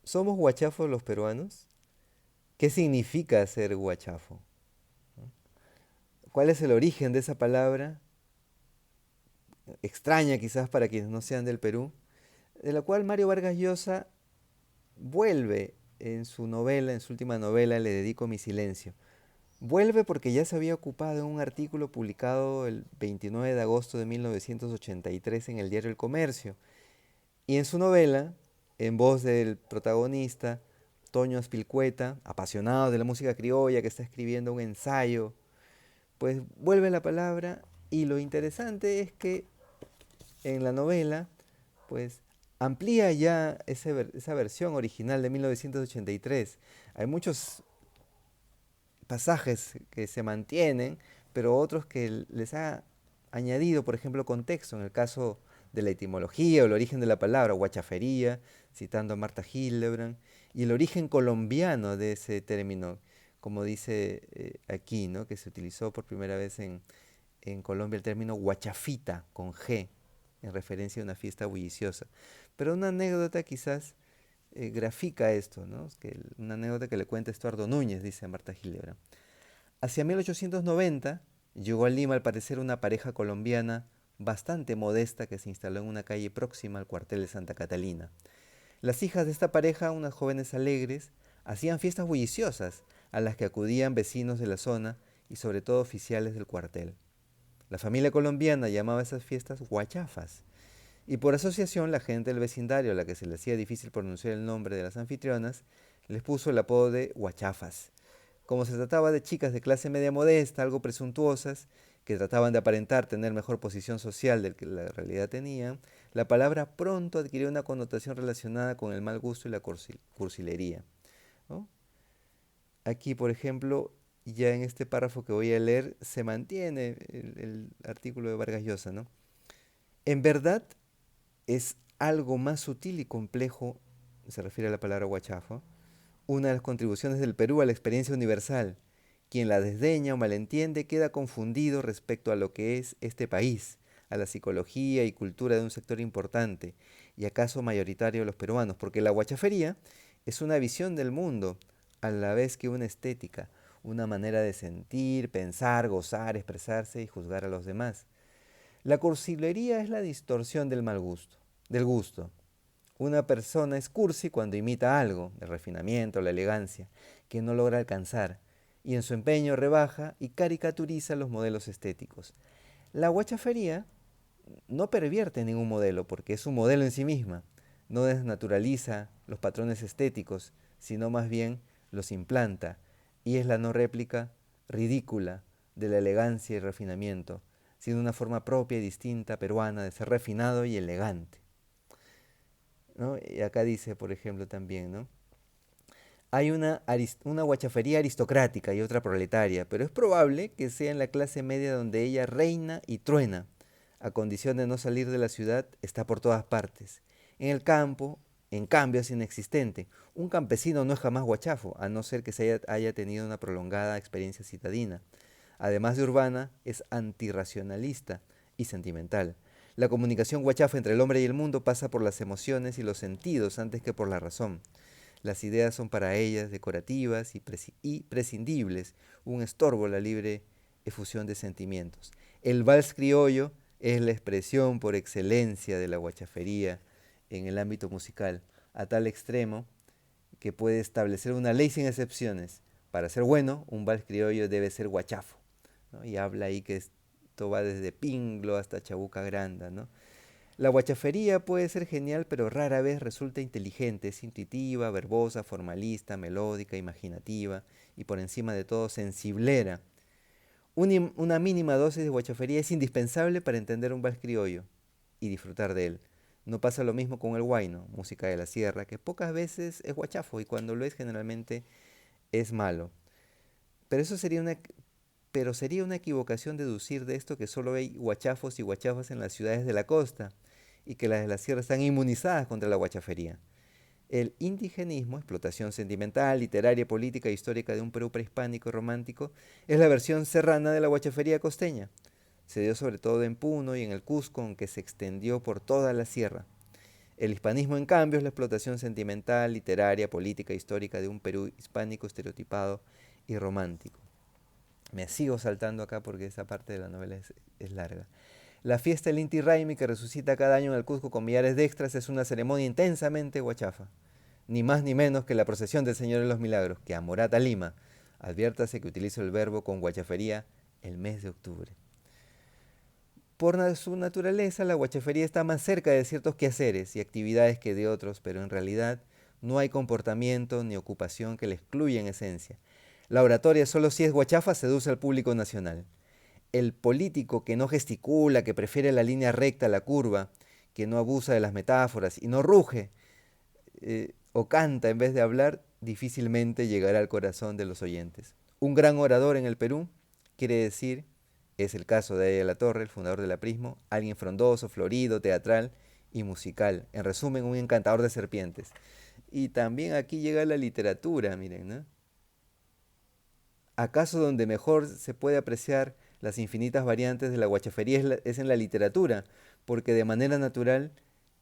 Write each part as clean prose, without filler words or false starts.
¿Somos guachafos los peruanos? ¿Qué significa ser guachafo? ¿Cuál es el origen de esa palabra? Extraña quizás para quienes no sean del Perú, de la cual Mario Vargas Llosa vuelve en su novela, en su última novela, Le dedico mi silencio. Vuelve porque ya se había ocupado en un artículo publicado el 29 de agosto de 1983 en el diario El Comercio. Y en su novela, en voz del protagonista, Toño Aspilcueta, apasionado de la música criolla, que está escribiendo un ensayo, pues vuelve la palabra y lo interesante es que en la novela, pues amplía ya esa versión original de 1983. Hay muchos pasajes que se mantienen, pero otros que les ha añadido, por ejemplo, contexto, en el caso de la etimología o el origen de la palabra, guachafería, citando a Marta Hildebrand, y el origen colombiano de ese término, como dice aquí, ¿no? Que se utilizó por primera vez en Colombia el término guachafita, con G, en referencia a una fiesta bulliciosa. Pero una anécdota quizás grafica esto, ¿no? Una anécdota que le cuenta Estuardo Núñez, dice Marta Gilebra. Hacia 1890 llegó a Lima al parecer una pareja colombiana bastante modesta que se instaló en una calle próxima al cuartel de Santa Catalina. Las hijas de esta pareja, unas jóvenes alegres, hacían fiestas bulliciosas a las que acudían vecinos de la zona y sobre todo oficiales del cuartel. La familia colombiana llamaba esas fiestas guachafas, y por asociación la gente del vecindario a la que se le hacía difícil pronunciar el nombre de las anfitrionas, les puso el apodo de guachafas. Como se trataba de chicas de clase media modesta, algo presuntuosas, que trataban de aparentar tener mejor posición social del que la realidad tenían, la palabra pronto adquirió una connotación relacionada con el mal gusto y la cursilería, ¿no? Aquí, por ejemplo, ya en este párrafo que voy a leer, se mantiene el artículo de Vargas Llosa, ¿no? En verdad, es algo más sutil y complejo, se refiere a la palabra guachafo, una de las contribuciones del Perú a la experiencia universal. Quien la desdeña o malentiende queda confundido respecto a lo que es este país, a la psicología y cultura de un sector importante, y acaso mayoritario de los peruanos, porque la guachafería es una visión del mundo, a la vez que una estética, una manera de sentir, pensar, gozar, expresarse y juzgar a los demás. La cursilería es la distorsión del mal gusto, del gusto. Una persona es cursi cuando imita algo, el refinamiento, la elegancia, que no logra alcanzar, y en su empeño rebaja y caricaturiza los modelos estéticos. La guachafería no pervierte ningún modelo, porque es un modelo en sí misma. No desnaturaliza los patrones estéticos, sino más bien los implanta, y es la no réplica ridícula de la elegancia y refinamiento, sino una forma propia y distinta peruana de ser refinado y elegante, ¿no? Y acá dice, por ejemplo, también, ¿no? Hay una guachafería aristocrática y otra proletaria, pero es probable que sea en la clase media donde ella reina y truena. A condición de no salir de la ciudad, está por todas partes. En el campo, en cambio, es inexistente. Un campesino no es jamás guachafo, a no ser que haya tenido una prolongada experiencia citadina. Además de urbana, es antirracionalista y sentimental. La comunicación guachafa entre el hombre y el mundo pasa por las emociones y los sentidos antes que por la razón. Las ideas son para ellas decorativas y prescindibles, un estorbo a la libre efusión de sentimientos. El vals criollo es la expresión por excelencia de la guachafería en el ámbito musical, a tal extremo que puede establecer una ley sin excepciones. Para ser bueno, un vals criollo debe ser guachafo, ¿no? Y habla ahí que esto va desde Pinglo hasta Chabuca Granda, ¿no? La guachafería puede ser genial, pero rara vez resulta inteligente, es intuitiva, verbosa, formalista, melódica, imaginativa y por encima de todo sensiblera. Una mínima dosis de guachafería es indispensable para entender un vals criollo y disfrutar de él. No pasa lo mismo con el huayno, música de la sierra, que pocas veces es guachafo y cuando lo es generalmente es malo. Pero eso sería una, pero sería una equivocación deducir de esto que solo hay guachafos y guachafas en las ciudades de la costa y que las de la sierra están inmunizadas contra la guachafería. El indigenismo, explotación sentimental, literaria, política e histórica de un Perú prehispánico y romántico, es la versión serrana de la guachafería costeña. Se dio sobre todo en Puno y en el Cusco, aunque se extendió por toda la sierra. El hispanismo, en cambio, es la explotación sentimental, literaria, política, histórica de un Perú hispánico estereotipado y romántico. Me sigo saltando acá porque esa parte de la novela es larga. La fiesta del Inti Raymi, que resucita cada año en el Cusco con millares de extras, es una ceremonia intensamente guachafa. Ni más ni menos que la procesión del Señor de los Milagros, que a Morata Lima, adviértase que utilizo el verbo con guachafería el mes de octubre. Por su naturaleza, la guachafería está más cerca de ciertos quehaceres y actividades que de otros, pero en realidad no hay comportamiento ni ocupación que le excluya en esencia. La oratoria solo si es guachafa seduce al público nacional. El político que no gesticula, que prefiere la línea recta a la curva, que no abusa de las metáforas y no ruge o canta en vez de hablar, difícilmente llegará al corazón de los oyentes. Un gran orador en el Perú quiere decir, es el caso de Aya La Torre, el fundador del aprismo, alguien frondoso, florido, teatral y musical. En resumen, un encantador de serpientes. Y también aquí llega la literatura, miren, ¿no? ¿Acaso donde mejor se puede apreciar las infinitas variantes de la guachafería es en la literatura? Porque de manera natural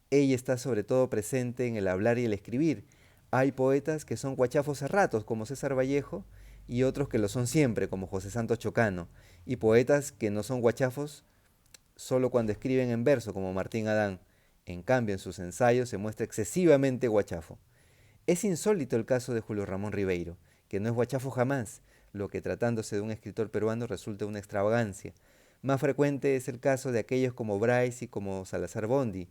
ella está sobre todo presente en el hablar y el escribir. Hay poetas que son guachafos a ratos, como César Vallejo, y otros que lo son siempre, como José Santos Chocano, y poetas que no son guachafos solo cuando escriben en verso, como Martín Adán. En cambio, en sus ensayos se muestra excesivamente guachafo. Es insólito el caso de Julio Ramón Ribeiro, que no es guachafo jamás, lo que tratándose de un escritor peruano resulta una extravagancia. Más frecuente es el caso de aquellos como Bryce y como Salazar Bondi,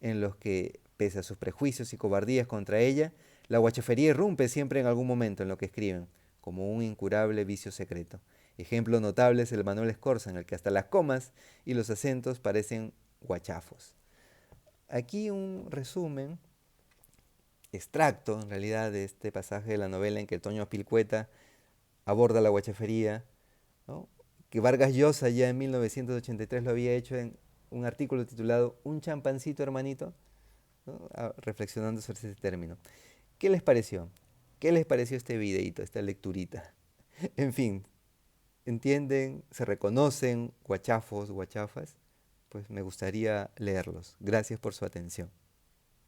en los que, pese a sus prejuicios y cobardías contra ella, la guachafería irrumpe siempre en algún momento en lo que escriben, como un incurable vicio secreto. Ejemplo notable es el Manuel Escorza, en el que hasta las comas y los acentos parecen guachafos. Aquí un resumen extracto, en realidad, de este pasaje de la novela en que Toño Pilcueta aborda la guachafería, ¿no? Que Vargas Llosa ya en 1983 lo había hecho en un artículo titulado Un champancito, hermanito, ¿no? Reflexionando sobre ese término. ¿Qué les pareció? ¿Qué les pareció este videíto, esta lecturita? En fin, ¿entienden? ¿Se reconocen guachafos, guachafas? Pues me gustaría leerlos. Gracias por su atención.